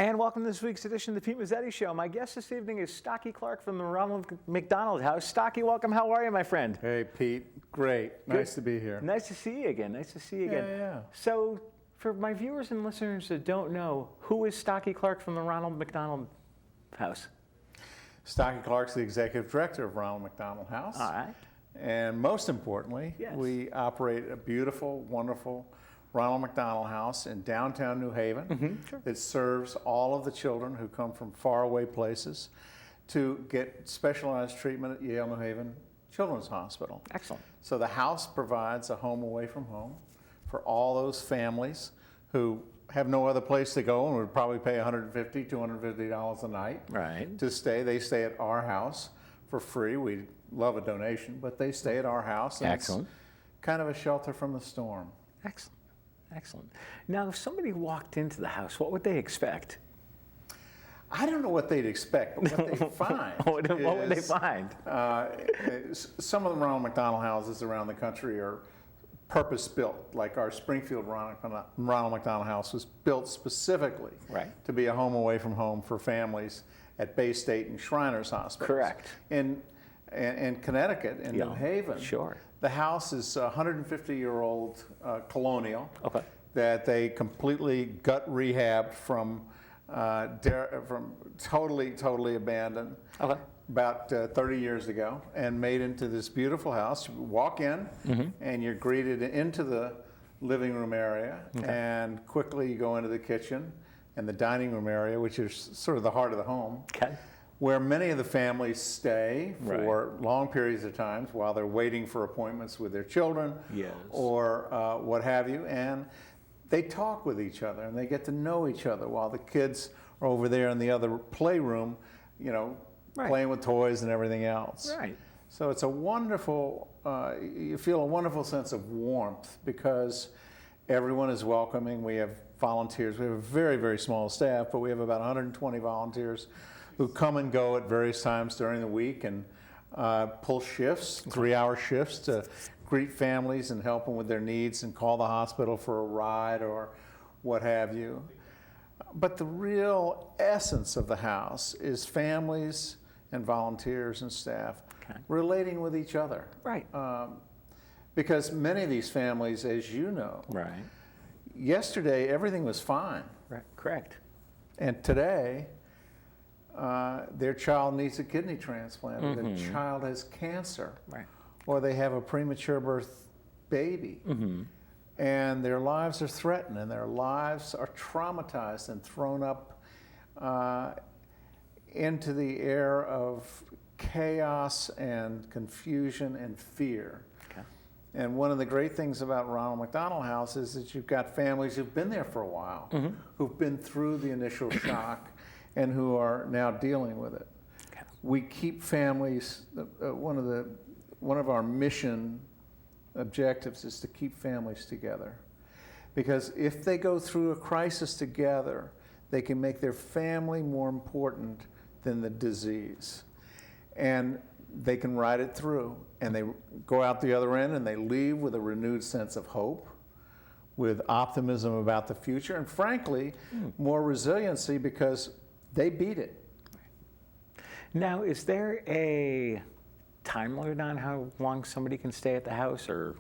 And welcome to this week's edition of the Pete Mezzetti Show. My guest this evening is Stocky Clark from the Ronald McDonald House. Stocky, welcome. How are you, my friend? Hey, Pete. Great. Good. Nice to be here. Nice to see you again. Nice to see you again. Yeah. So, for my viewers and listeners that don't know, who is Stocky Clark from the Ronald McDonald House? Stocky Clark's the executive director of Ronald McDonald House. All right. And most importantly, Yes. we operate a beautiful, wonderful Ronald McDonald House in downtown New Haven. Sure. It serves all of the children who come from faraway places to get specialized treatment at Yale New Haven Children's Hospital. Excellent. So the house provides a home away from home for all those families who have no other place to go and would probably pay $150, $250 a night Right. to stay. They stay at our house for free. We love a donation, but they stay at our house. And Excellent. It's kind of a shelter from the storm. Excellent. Excellent. Now, if somebody walked into the house, what would they expect? I don't know what they'd expect, but what they find What would they find? Some of the Ronald McDonald houses around the country are purpose-built, like our Springfield Ronald McDonald House was built specifically Right. to be a home away from home for families at Bay State and Shriners Hospitals. Correct. In Connecticut, in New Haven, Sure. the house is a 150-year-old colonial Okay. that they completely gut rehabbed from totally abandoned Okay. about 30 years ago and made into this beautiful house. You walk in and you're greeted into the living room area, and quickly you go into the kitchen and the dining room area, which is sort of the heart of the home, Okay. where many of the families stay for Right. long periods of times while they're waiting for appointments with their children Yes. or what have you. And they talk with each other and they get to know each other while the kids are over there in the other playroom, Right. playing with toys and everything else. Right. So it's a wonderful, you feel a wonderful sense of warmth because everyone is welcoming. We have volunteers. We have a very, very small staff, but we have about 120 volunteers who come and go at various times during the week and pull shifts, 3-hour shifts to greet families and help them with their needs and call the hospital for a ride or what have you. But the real essence of the house is families and volunteers and staff relating with each other. Right. Because many of these families, as you know, Right. yesterday everything was fine. Right. Correct. And today, their child needs a kidney transplant, or their child has cancer, Right. or they have a premature birth baby, and their lives are threatened, and their lives are traumatized and thrown up into the air of chaos and confusion and fear. Okay. And one of the great things about Ronald McDonald House is that you've got families who've been there for a while, who've been through the initial shock, and who are now dealing with it. Okay. We keep families. One of our mission objectives is to keep families together, because if they go through a crisis together, they can make their family more important than the disease, and they can ride it through, and they go out the other end and they leave with a renewed sense of hope, with optimism about the future, and frankly, more resiliency because they beat it. Now, is there a time limit on how long somebody can stay at the house, or?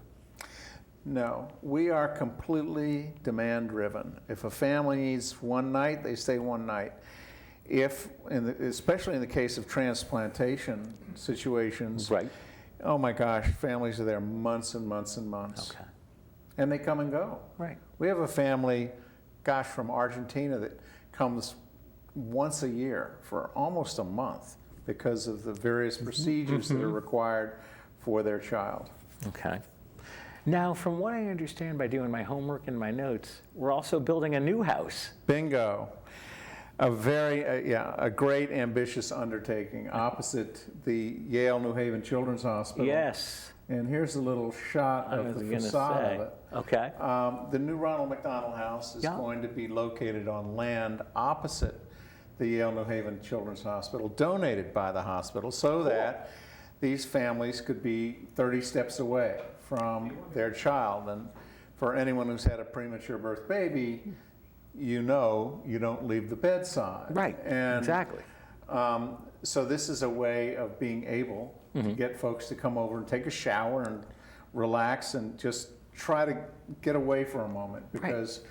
No, we are completely demand driven. If a family needs one night, they stay one night. Especially in the case of transplantation situations, Right. oh my gosh, families are there months and months and months. Okay. And they come and go. Right. We have a family, from Argentina that comes once a year for almost a month because of the various procedures that are required for their child. Okay. Now, from what I understand by doing my homework and my notes, we're also building a new house. Bingo. A great ambitious undertaking opposite the Yale New Haven Children's Hospital. Yes. And here's a little shot of the facade of it. Okay. The new Ronald McDonald House is going to be located on land opposite the Yale New Haven Children's Hospital, donated by the hospital, so that these families could be 30 steps away from their child. And for anyone who's had a premature birth baby, you don't leave the bedside. Right, And, exactly. So this is a way of being able to get folks to come over and take a shower and relax and just try to get away for a moment, because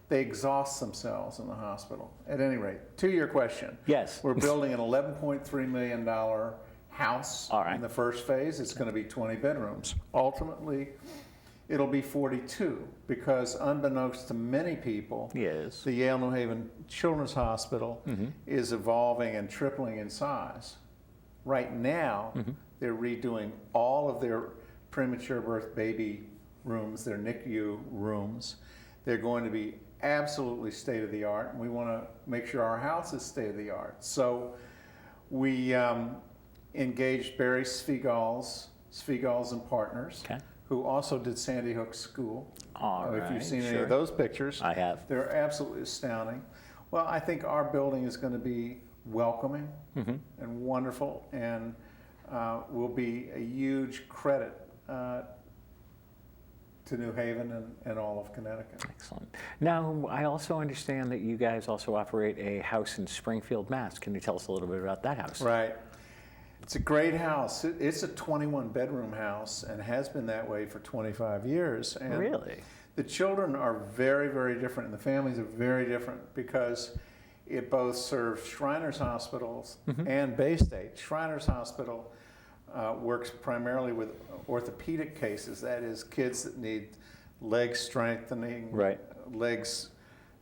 they exhaust themselves in the hospital. At any rate, to your question, Yes. we're building an $11.3 million house. All right. In the first phase. It's going to be 20 bedrooms. Ultimately, it'll be 42, because unbeknownst to many people, Yes. the Yale New Haven Children's Hospital is evolving and tripling in size. Right now, they're redoing all of their premature birth baby rooms, their NICU rooms. They're going to be absolutely state of the art, and we want to make sure our house is state of the art. So we engaged Barry Svigals and Partners, Okay. who also did Sandy Hook School. All If you've right, seen any sure. of those pictures, I have. they're absolutely astounding. Well, I think our building is going to be welcoming and wonderful, and will be a huge credit to New Haven and all of Connecticut. Excellent. Now, I also understand that you guys also operate a house in Springfield, Mass. Can you tell us a little bit about that house? Right. It's a great house. It's a 21-bedroom house and has been that way for 25 years. And Really? the children are very, very different, and the families are very different, because it both serves Shriners Hospitals and Bay State. Shriners Hospital works primarily with orthopedic cases, that is, kids that need leg strengthening, Right. legs,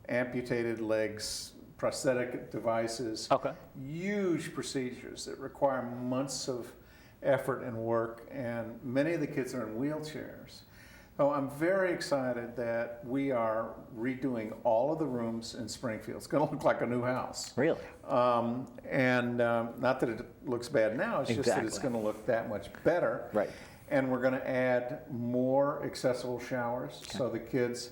amputated legs, prosthetic devices, Okay. huge procedures that require months of effort and work, and many of the kids are in wheelchairs. So I'm very excited that we are redoing all of the rooms in Springfield. It's going to look like a new house. Really? Not that it looks bad now, it's just that it's Exactly. going to look that much better. Right. And we're going to add more accessible showers, so the kids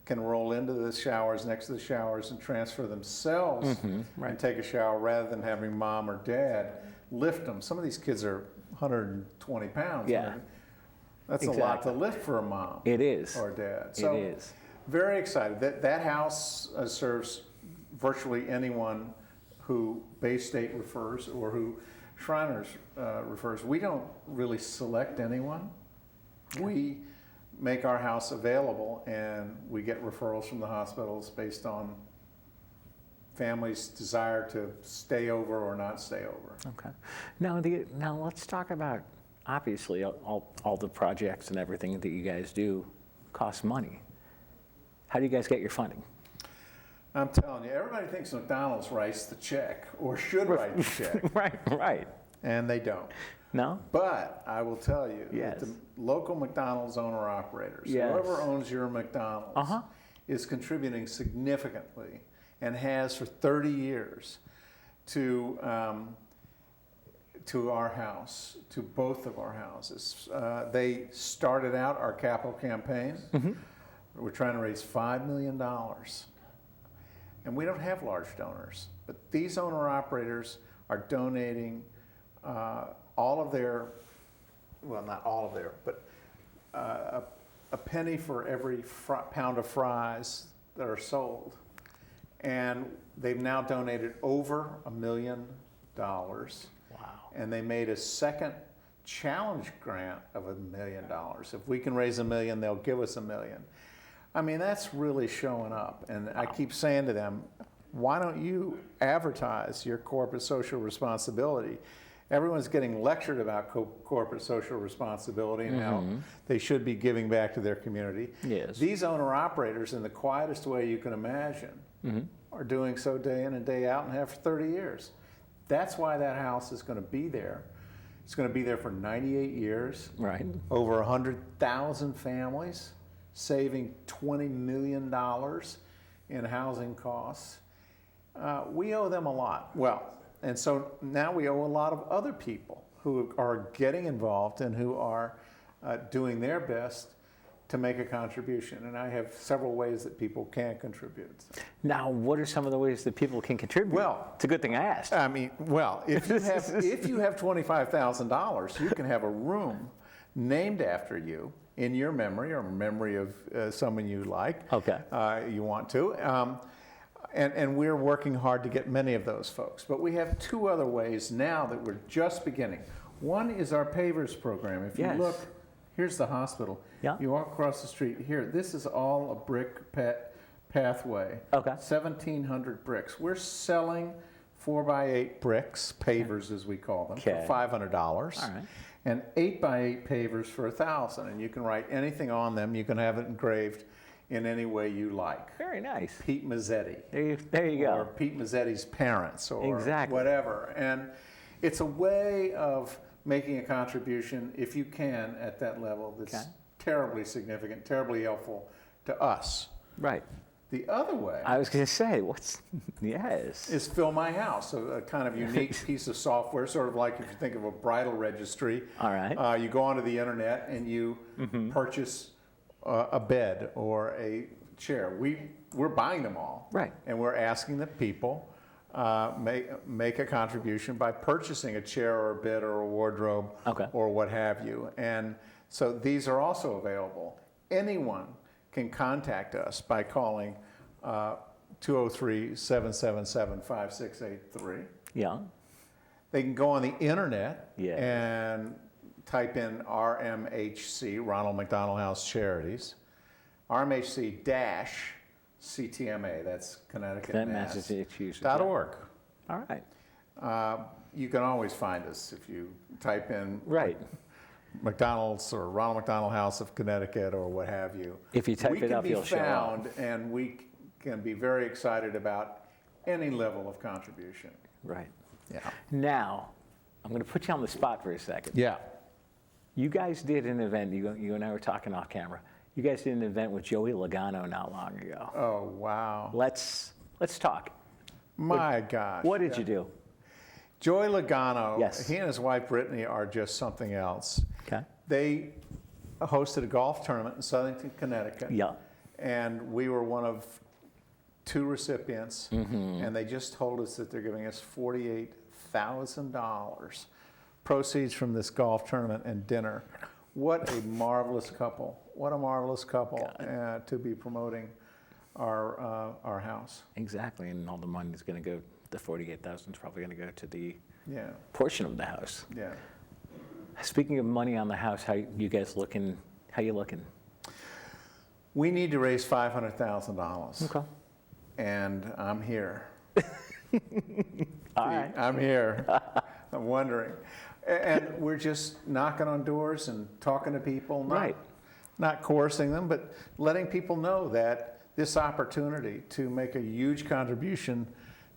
can roll into the showers, next to the showers, and transfer themselves right. and take a shower, rather than having mom or dad lift them. Some of these kids are 120 pounds. Yeah. That's a lot to lift for a mom. It is. Or a dad. So It is. very excited. That house serves virtually anyone who Bay State refers or who Shriners refers. We don't really select anyone. We make our house available, and we get referrals from the hospitals based on families' desire to stay over or not stay over. Okay. Now let's talk about, obviously, all the projects and everything that you guys do cost money. How do you guys get your funding? I'm telling you, everybody thinks McDonald's writes the check or should write the check, Right. and they don't. No? But I will tell you Yes. that the local McDonald's owner-operators, Yes. whoever owns your McDonald's, is contributing significantly and has for 30 years to our house, to both of our houses. They started out our capital campaign. We're trying to raise $5 million. And we don't have large donors, but these owner-operators are donating all of their, well, not all of their, but a penny for every pound of fries that are sold. And they've now donated over $1 million. Wow. And they made a second challenge grant of $1 million. If we can raise $1 million, they'll give us $1 million. I mean, that's really showing up. And I keep saying to them, why don't you advertise your corporate social responsibility? Everyone's getting lectured about corporate social responsibility and how they should be giving back to their community. Yes. These owner-operators, in the quietest way you can imagine, are doing so day in and day out and have for 30 years. That's why that house is going to be there. It's going to be there for 98 years. Right. Over 100,000 families, saving $20 million in housing costs. We owe them a lot. Well, and so now we owe a lot of other people who are getting involved and who are doing their best to make a contribution. And I have several ways that people can contribute. Now, what are some of the ways that people can contribute? Well, it's a good thing I asked. I mean, well, if you have $25,000, you can have a room named after you in your memory or memory of someone you like. Okay. You want to. And we're working hard to get many of those folks. But we have two other ways now that we're just beginning. One is our pavers program. If you Yes. look, here's the hospital. Yeah. You walk across the street here. This is all a brick pathway. Okay. 1,700 bricks. We're selling 4x8 bricks, pavers as we call them, Okay. for $500. All right. And 8x8 pavers for $1,000. And you can write anything on them. You can have it engraved in any way you like. Very nice. Pete Mezzetti. There you Or go. Pete Mezzetti's parents, or Exactly. whatever. And it's a way of making a contribution, if you can, at that level that's Okay. terribly significant, terribly helpful to us. Right. The other way I was going to say, yes. is Fill My House, a kind of unique piece of software, sort of like if you think of a bridal registry. All right. You go onto the internet and you purchase a bed or a chair. We're buying them all. Right. And we're asking that people make a contribution by purchasing a chair or a bed or a wardrobe Okay. or what have you. And so these are also available. Anyone can contact us by calling 203-777-5683. Yeah. They can go on the internet Yes. and type in RMHC, Ronald McDonald House Charities, RMHC-CTMA, that's Connecticut, That Mass. Massachusetts. .org. All right. You can always find us if you type in Right. McDonald's or Ronald McDonald House of Connecticut or what have you. If you type it up, you'll show up. We can be found, and we can be very excited about any level of contribution. Right. Yeah. Now, I'm going to put you on the spot for a second. Yeah. You guys did an event, you and I were talking off camera. You guys did an event with Joey Logano not long ago. Oh, wow. Let's talk. My gosh. What did you do? Joey Logano, Yes. he and his wife Brittany are just something else. Okay. They hosted a golf tournament in Southington, Connecticut. Yeah. And we were one of 2 recipients. Mm-hmm. And they just told us that they're giving us $48,000 proceeds from this golf tournament and dinner. What a marvelous couple. What a marvelous couple to be promoting our house. Exactly, and all the money is going to go, the $48,000 is probably going to go to the Yeah, portion of the house. yeah. Speaking of money on the house, how you guys looking? How you looking? We need to raise $500,000. Okay. And I'm here. All right. I'm here. I'm wondering. And we're just knocking on doors and talking to people, not coercing them, but letting people know that this opportunity to make a huge contribution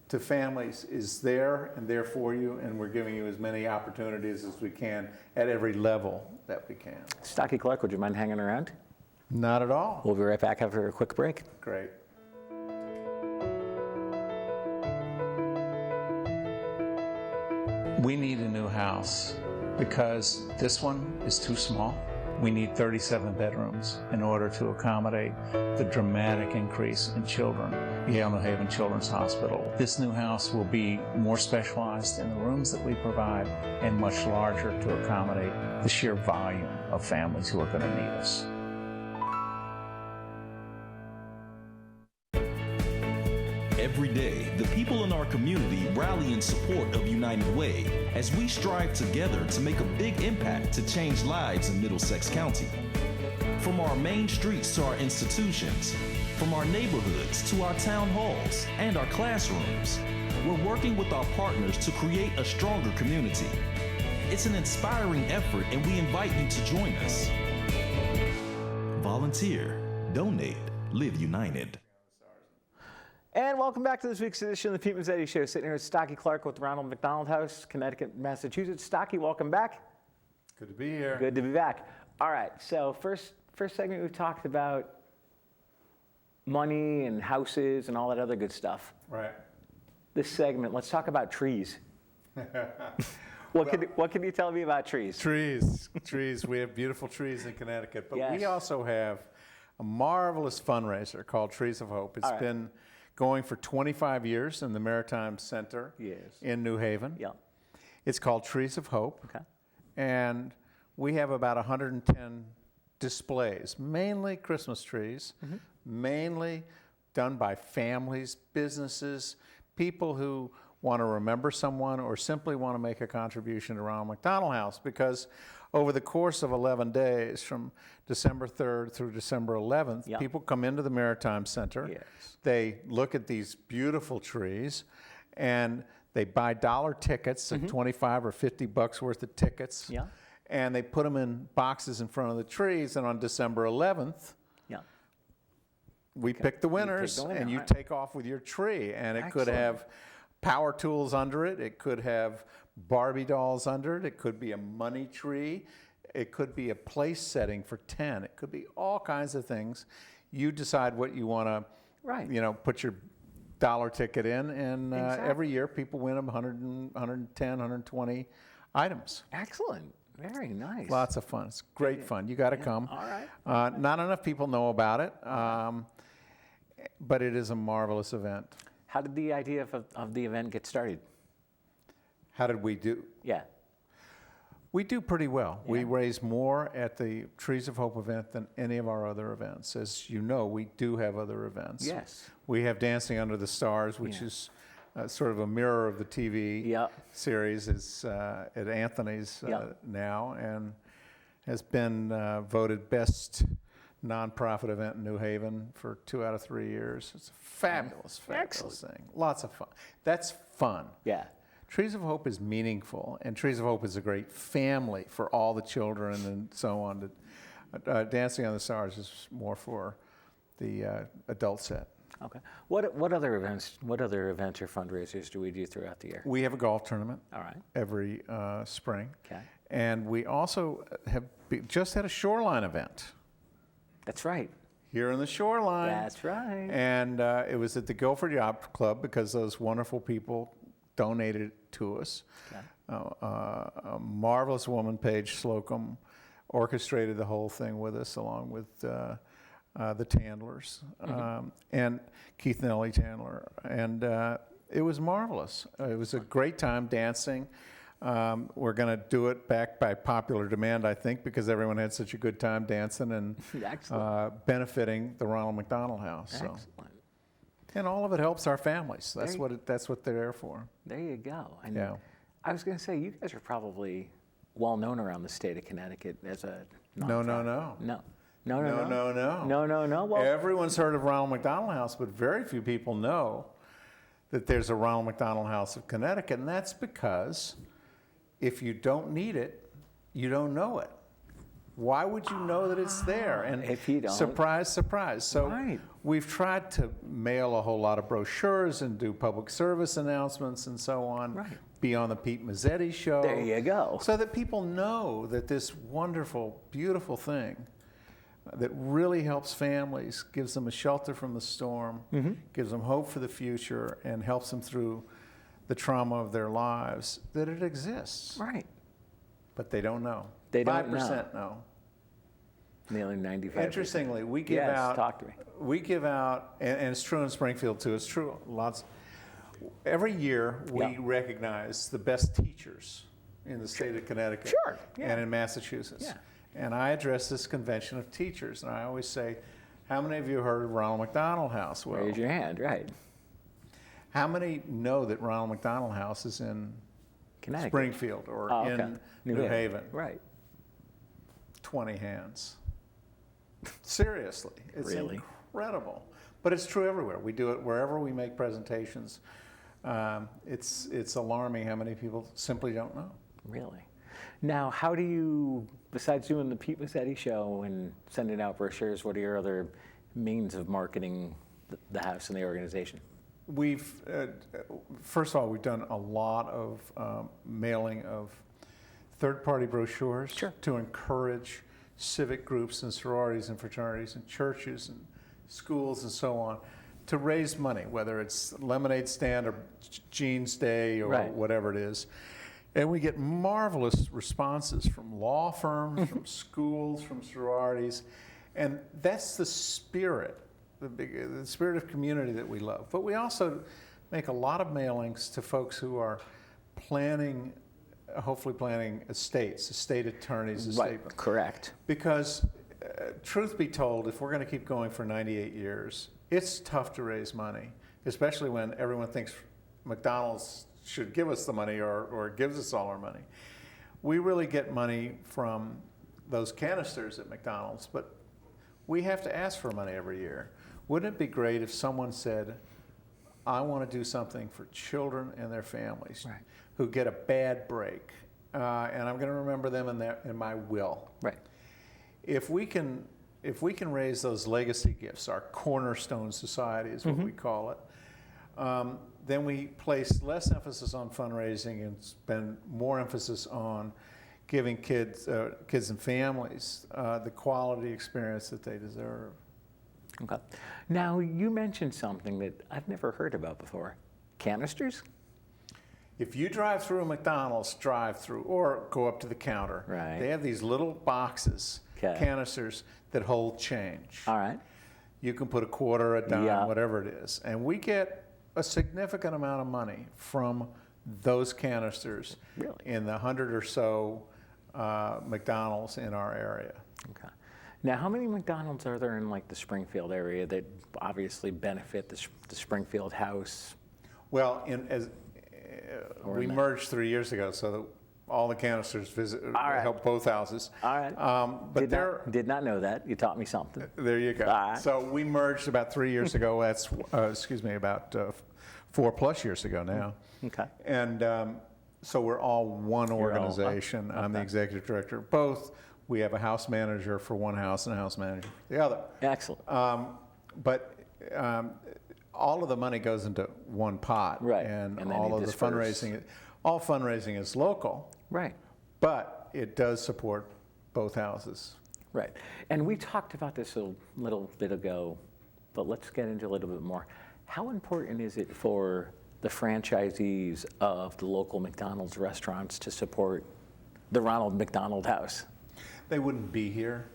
to families is there and there for you, and we're giving you as many opportunities as we can at every level that we can. Stocky Clark, would you mind hanging around? Not at all. We'll be right back after a quick break. Great. We need a new house because this one is too small. We need 37 bedrooms in order to accommodate the dramatic increase in children. Yale New Haven Children's Hospital. This new house will be more specialized in the rooms that we provide and much larger to accommodate the sheer volume of families who are going to need us. Every day, the people in our community rally in support of United Way as we strive together to make a big impact to change lives in Middlesex County. From our main streets to our institutions, from our neighborhoods to our town halls and our classrooms, we're working with our partners to create a stronger community. It's an inspiring effort, and we invite you to join us. Volunteer, donate, live united. And welcome back to this week's edition of the Pete Mezzetti Show. Sitting here with Stocky Clark with Ronald McDonald House, Connecticut, Massachusetts. Stocky, welcome back. Good to be here. Good to be back. All right, so first segment we talked about money and houses and all that other good stuff. Right. This segment, let's talk about trees. What can you tell me about trees? Trees. We have beautiful trees in Connecticut, but we Yes. also have a marvelous fundraiser called Trees of Hope. It's been going for 25 years in the Maritime Center in New Haven. Yeah. It's called Trees of Hope. Okay. And we have about 110 displays, mainly Christmas trees, mainly done by families, businesses, people who want to remember someone or simply want to make a contribution to Ronald McDonald House, because over the course of 11 days, from December 3rd through December 11th, Yep. people come into the Maritime Center. Yes. They look at these beautiful trees, and they buy dollar tickets, like 25 or 50 bucks worth of tickets. Yeah. And they put them in boxes in front of the trees, and on December 11th, Yeah. we pick the winners, winner, and you right. take off with your tree. And it could Excellent. have power tools under it. It could have Barbie dolls under it. It could be a money tree. It could be a place setting for 10. It could be all kinds of things. You decide what you want to, Right. put your dollar ticket in. And Exactly. every year people win 110, 120 items. Excellent. Very nice. Lots of fun. It's great fun. You got to come. All right. Not enough people know about it, but it is a marvelous event. How did the idea of the event get started? How did we do? Yeah. We do pretty well. We Yeah. raise more at the Trees of Hope event than any of our other events. As you know, we do have other events. Yes. We have Dancing Under the Stars, which Yeah. is sort of a mirror of the TV Yep. series. It's at Anthony's Yep. now, and has been voted best nonprofit event in New Haven for 2 out of 3 years. It's a fabulous thing. Lots of fun. That's fun. Yeah. Trees of Hope is meaningful, and Trees of Hope is a great family for all the children and so on. Dancing on the Stars is more for the adult set. Okay. What other events? What other events or fundraisers do we do throughout the year? We have a golf tournament All right. every spring, Okay. and we also have just had a shoreline event That's right. here in the shoreline. That's right. And it was at the Guilford Yacht Club because those wonderful people donated it to us. Okay. A marvelous woman, Paige Slocum, orchestrated the whole thing with us, along with the Tandlers and Keith and Ellie Tandler. And it was marvelous. It was a great time dancing. We're going to do it back by popular demand, I think, because everyone had such a good time dancing and Excellent. benefiting the Ronald McDonald House. So. Excellent. And all of it helps our families. That's There you- that's what they're there for. There you go. And Yeah. I was going to say, you guys are probably well known around the state of Connecticut as a No, no, nonprofit. no. No. No, no. No, no, no. Well, Everyone's heard of Ronald McDonald House, but very few people know that there's a Ronald McDonald House of Connecticut, and that's because if you don't need it, you don't know it. Why would you know that it's there? And if you don't. Surprise, surprise. So Right. we've tried to mail a whole lot of brochures and do public service announcements and so on. Right. Be on the Pete Mezzetti show. There you go. So that people know that this wonderful, beautiful thing that really helps families, gives them a shelter from the storm, gives them hope for the future, and helps them through the trauma of their lives, that it exists. right. But they don't know. They don't 5% know. The other 95%. Interestingly, we give Yes, out. talk to me. We give out, and it's true in Springfield too. It's true lots. Every year we Yeah. recognize the best teachers in the state of Connecticut Sure, yeah. and in Massachusetts. Yeah. And I address this convention of teachers, and I always say, "How many of you heard of Ronald McDonald House?" Well, Raise your hand, right. how many know that Ronald McDonald House is in Connecticut. Springfield or Oh, okay. in New Haven? Right. 20 hands. Seriously, it's Really? incredible. But it's true everywhere. We do it wherever we make presentations. It's alarming how many people simply don't know. Really. Now, how do you, besides doing the Pete Mezzetti show and sending out brochures, what are your other means of marketing the house and the organization? We've, first of all, we've done a lot of mailing of third-party brochures Sure. to encourage civic groups and sororities and fraternities and churches and schools and so on to raise money, whether it's lemonade stand or Jeans Day or Right. whatever it is. And we get marvelous responses from law firms, from schools, from sororities. And that's the spirit, the spirit of community that we love. But we also make a lot of mailings to folks who are planning, hopefully planning estates, estate attorneys, estate. Right, correct. Because truth be told, if we're going to keep going for 98 years, it's tough to raise money, especially when everyone thinks McDonald's should give us the money or gives us all our money. We really get money from those canisters at McDonald's, but we have to ask for money every year. Wouldn't it be great if someone said, I want to do something for children and their families Right. who get a bad break, and I'm going to remember them in my will. Right. If we can raise those legacy gifts, our cornerstone society is what we call it, then we place less emphasis on fundraising and spend more emphasis on giving kids and families the quality experience that they deserve. Okay. Now, you mentioned something that I've never heard about before. Canisters? If you drive through a McDonald's drive-through or go up to the counter, Right. they have these little boxes, 'Kay. canisters that hold change. All right. You can put a quarter, a dime, Yeah. whatever it is. And we get a significant amount of money from those canisters Really? in the 100 or so McDonald's in our area. Okay. Now, how many McDonald's are there in like the Springfield area that obviously benefit the Springfield house? Well, Or we in the- merged 3 years ago, so that all the canisters right. help both houses. All right. But did not know that. You taught me something. there you go. All right. So we merged about 3 years ago. That's about 4+ years ago now. Okay. And so we're all one You're all- organization. I'm the okay. executive director of both. We have a house manager for one house and a house manager for the other. Excellent. But all of the money goes into one pot, Right. and And then all you of the disperse. fundraising is local, Right. but it does support both houses. Right. And we talked about this a little bit ago, but let's get into a little bit more. How important is it for the franchisees of the local McDonald's restaurants to support the Ronald McDonald House? They wouldn't be here.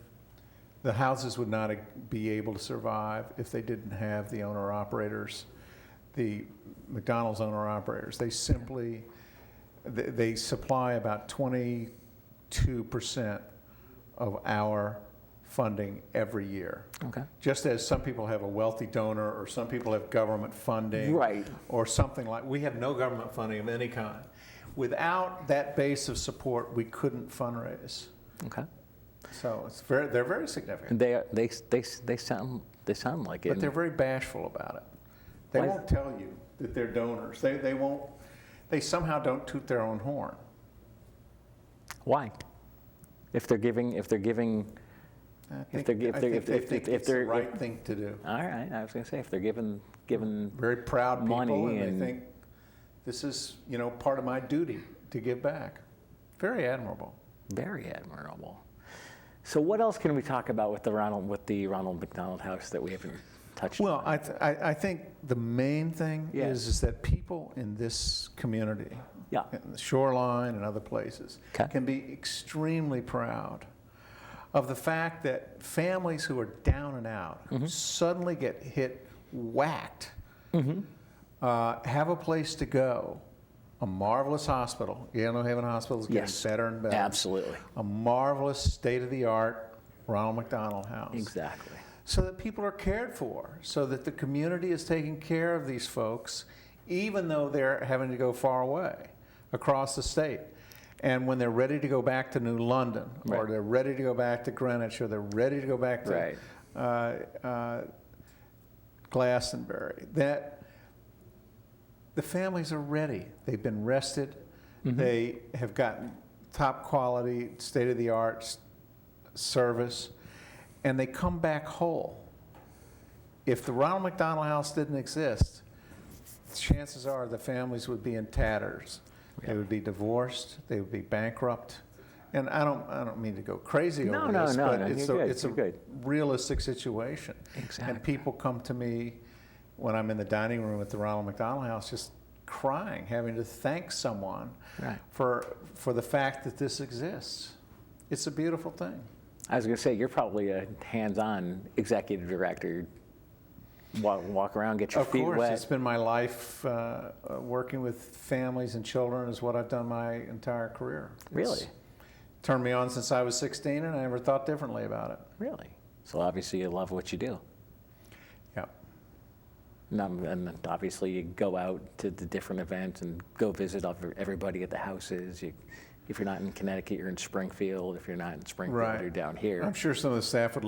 The houses would not be able to survive if they didn't have the owner-operators, the McDonald's owner-operators. They simply, they supply about 22% of our funding every year. Okay. Just as some people have a wealthy donor or some people have government funding. Right. Or something like, we have no government funding of any kind. Without that base of support, we couldn't fundraise. Okay. So they're very significant. They sound like it. But they're very bashful about it. They Why- won't tell you that they're donors. They won't, they somehow don't toot their own horn. Why? If they're giving, I think it's the right thing to do. all right, I was going to say if they're giving Very proud people, money and and- they think this is, part of my duty to give back. Very admirable. very admirable. So what else can we talk about with the Ronald McDonald House that we haven't touched Well, on? I think the main thing Yeah. is that people in this community, Yeah. in the shoreline and other places, Okay. can be extremely proud of the fact that families who are down and out, Mm-hmm. who suddenly get whacked, have a place to go. A marvelous hospital. Yale New Haven Hospital is getting Yes. better and better. Absolutely. A marvelous state-of-the-art Ronald McDonald House. Exactly. So that people are cared for, so that the community is taking care of these folks, even though they're having to go far away across the state. And when they're ready to go back to New London, or Right. they're ready to go back to Greenwich, or they're ready to go back to Glastonbury, that the families are ready. They've been rested. They have gotten top quality, state-of-the-art service, and they come back whole. If the Ronald McDonald House didn't exist, chances are the families would be in tatters. They would be divorced. They would be bankrupt. And I don't mean to go crazy over this, but it's a realistic situation. Exactly. And people come to me when I'm in the dining room at the Ronald McDonald House, just crying, having to thank someone Right. for the fact that this exists. It's a beautiful thing. I was going to say, you're probably a hands-on executive director. Walk around, get your Of feet course, wet. it's been my life. Working with families and children is what I've done my entire career. Really? It's turned me on since I was 16, and I never thought differently about it. Really? So obviously you love what you do. Yeah. And then obviously you go out to the different events and go visit everybody at the houses. If you're not in Connecticut, you're in Springfield. If you're not in Springfield, Right. you're down here. I'm sure some of the staff would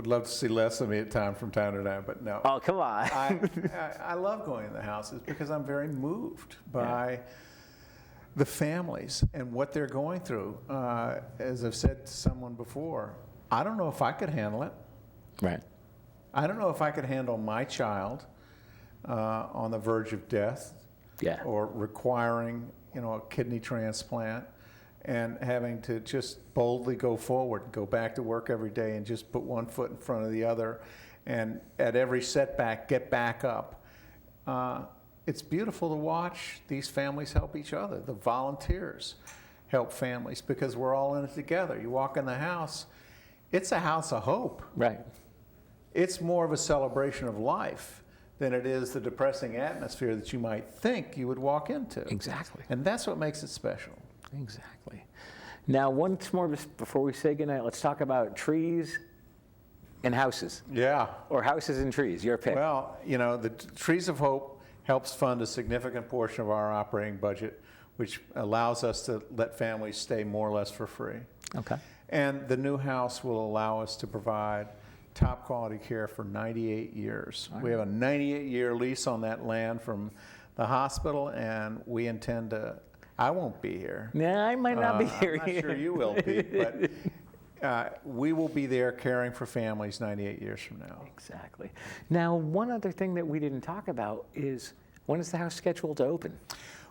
love to see less of me at time from time to time, but no. Oh, come on. I love going to the houses because I'm very moved by the families and what they're going through. As I've said to someone before, I don't know if I could handle it. Right. I don't know if I could handle my child on the verge of death Yeah. or requiring, a kidney transplant and having to just boldly go forward, go back to work every day and just put one foot in front of the other and at every setback get back up. It's beautiful to watch these families help each other. The volunteers help families because we're all in it together. You walk in the house, it's a house of hope. Right. It's more of a celebration of life than it is the depressing atmosphere that you might think you would walk into. Exactly. And that's what makes it special. Exactly. Now, once more before we say goodnight, let's talk about trees and houses. Yeah. Or houses and trees, your pick. Well, the Trees of Hope helps fund a significant portion of our operating budget, which allows us to let families stay more or less for free. Okay. And the new house will allow us to provide top quality care for 98 years. We have a 98-year lease on that land from the hospital, and we intend to, I won't be here. Yeah, I might not be here. I'm not sure you will be, but we will be there caring for families 98 years from now. Exactly. Now, one other thing that we didn't talk about is, when is the house scheduled to open?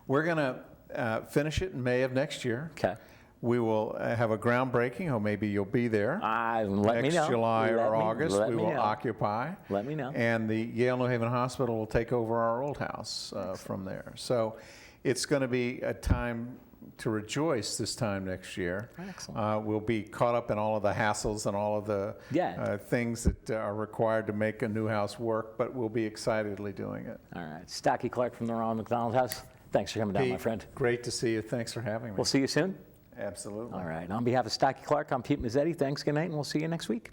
We're going to finish it in May of next year. Okay. We will have a groundbreaking, or maybe you'll be there. Let me know. Next July or August, let we me will know. occupy. Let me know. And the Yale New Haven Hospital will take over our old house from there. So it's going to be a time to rejoice this time next year. Excellent. We'll be caught up in all of the hassles and all of the things that are required to make a new house work, but we'll be excitedly doing it. All right. Stocky Clark from the Ronald McDonald House. Thanks for coming down, my Pete, friend. great to see you. Thanks for having me. We'll see you soon. Absolutely. All right. On behalf of Stocky Clark, I'm Pete Mezzetti. Thanks, good night, and we'll see you next week.